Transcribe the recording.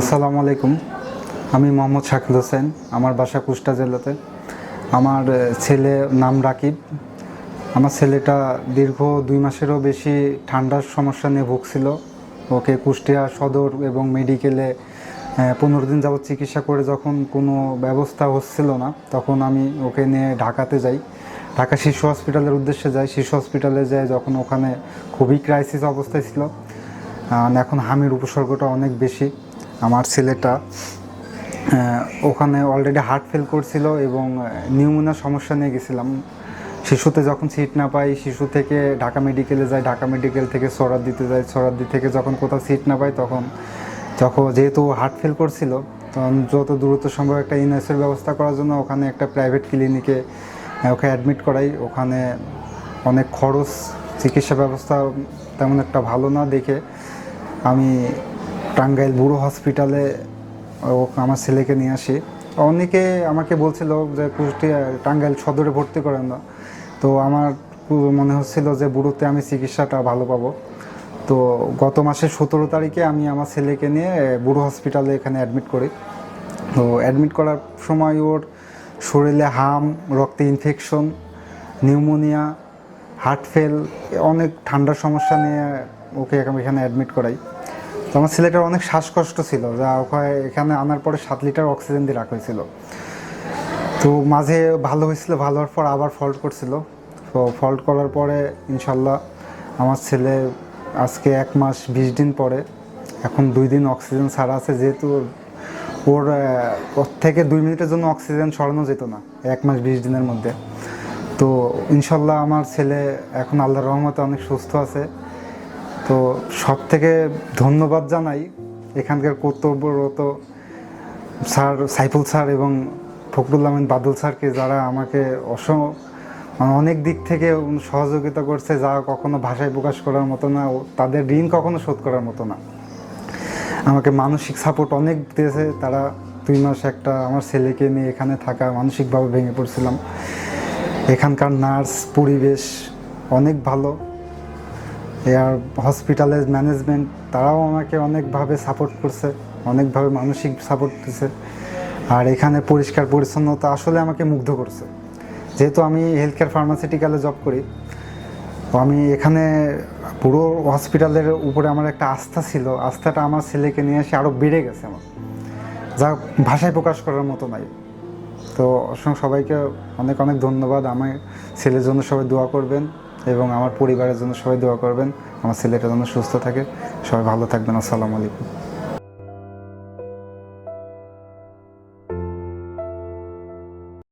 আসসালামু আলাইকুম। আমি মোহাম্মদ শাকিল হোসেন। আমার বাসা কুষ্টা জেলাতে। আমার ছেলে নাম রাকিব। আমার ছেলেটা দীর্ঘ 2 মাসেরও বেশি ঠান্ডার সমস্যা নিয়ে ভুগছিল। ওকে কুষ্টিয়া সদর এবং মেডিকেলে 15 দিন যাবৎ চিকিৎসা করে যখন কোনো ব্যবস্থা হচ্ছিল না, তখন আমি ওকে নিয়ে ঢাকাতে যাই। ঢাকা শিশু হসপিটালের উদ্দেশ্যে যাই। শিশু হসপিটালে যাই যখন ওখানে খুবই ক্রাইসিস অবস্থায় ছিল। এখন হামির উপসর্গটা অনেক বেশি। আমার ছেলেটা ওখানে অলরেডি হার্ট ফেল করছিল এবং নিউমোনিয়ার সমস্যা নিয়ে গেছিলাম। শিশুতে যখন সিট না পাই, শিশু থেকে ঢাকা মেডিকেলে যাই, ঢাকা মেডিকেল থেকে সোহরাওয়ার্দীতে যাই, সোহরাওয়ার্দী থেকে যখন কোথাও সিট না পাই তখন যেহেতু হার্ট ফেল করছিল, তখন যত দ্রুত সম্ভব একটা ইনএসের ব্যবস্থা করার জন্য ওখানে একটা প্রাইভেট ক্লিনিকে ওকে অ্যাডমিট করাই। ওখানে অনেক খরচ, চিকিৎসা ব্যবস্থা তেমন একটা ভালো না দেখে আমি টাঙ্গাইল বুড়ো হসপিটালে আমার ছেলেকে নিয়ে আসি। অনেকে আমাকে বলছিল যে কুষ্টিয়া টাঙ্গাইল সদরে ভর্তি করেন না, তো আমার মনে হচ্ছিল যে বুড়োতে আমি চিকিৎসাটা ভালো পাবো। তো গত মাসের 17 তারিখে আমি আমার ছেলেকে নিয়ে বুড়ো হসপিটালে এখানে অ্যাডমিট করি। তো অ্যাডমিট করার সময় ওর শরীরে হাম, রক্তে ইনফেকশন, নিউমোনিয়া, হার্ট ফেল, অনেক ঠান্ডার সমস্যা নিয়ে ওকে এখানে অ্যাডমিট করাই। তো আমার ছেলেটার অনেক শ্বাসকষ্ট ছিল, যা ওকে এখানে আনার পরে 7 লিটার অক্সিজেন দিয়ে রাখা হয়েছিল। তো মাঝে ভালো হয়েছিল, ভালো হওয়ার পর আবার ফল্ট করছিল। তো ফল্ট করার পরে ইনশাল্লাহ আমার ছেলে আজকে 1 মাস 20 দিন পরে এখন 2 দিন অক্সিজেন ছাড়া আছে। যেহেতু ওর থেকে 2 মিনিটের জন্য অক্সিজেন সরানো যেত না 1 মাস 20 দিনের মধ্যে। তো ইনশাল্লাহ আমার ছেলে এখন আল্লাহর রহমতে অনেক সুস্থ আছে। তো সব থেকে ধন্যবাদ জানাই এখানকার কর্তব্যরত স্যার সাইফুল স্যার এবং ফখরুল আমিন বাদল স্যারকে, যারা আমাকে অনেক দিক থেকে সহযোগিতা করছে, যা কখনো ভাষায় প্রকাশ করার মতো না। তাদের ঋণ কখনো শোধ করার মতো না। আমাকে মানসিক সাপোর্ট অনেক দিয়েছে তারা। 2 মাস একটা আমার ছেলেকে নিয়ে এখানে থাকা, মানসিকভাবে ভেঙে পড়ছিলাম। এখানকার নার্স, পরিবেশ অনেক ভালো। এয়ার হসপিটালের ম্যানেজমেন্ট তারাও আমাকে অনেকভাবে সাপোর্ট করছে, অনেকভাবে মানসিক সাপোর্ট দিচ্ছে। আর এখানে পরিষ্কার পরিচ্ছন্নতা আসলে আমাকে মুগ্ধ করছে। যেহেতু আমি হেলথ কেয়ার ফার্মাসিউটিক্যালে জব করি, তো আমি এখানে পুরো হসপিটালের উপরে আমার একটা আস্থা ছিল। আস্থাটা আমার ছেলেকে নিয়ে এসে আরও বেড়ে গেছে আমার, যা ভাষায় প্রকাশ করার মতো নাই। তো সবাইকে অনেক অনেক ধন্যবাদ। আমার ছেলের জন্য সবাই দোয়া করবেন এবং আমার পরিবারের জন্য সবাই দোয়া করবেন। আমার ছেলেটা যেন সুস্থ থাকে। সবাই ভালো থাকবেন। আসসালামু আলাইকুম।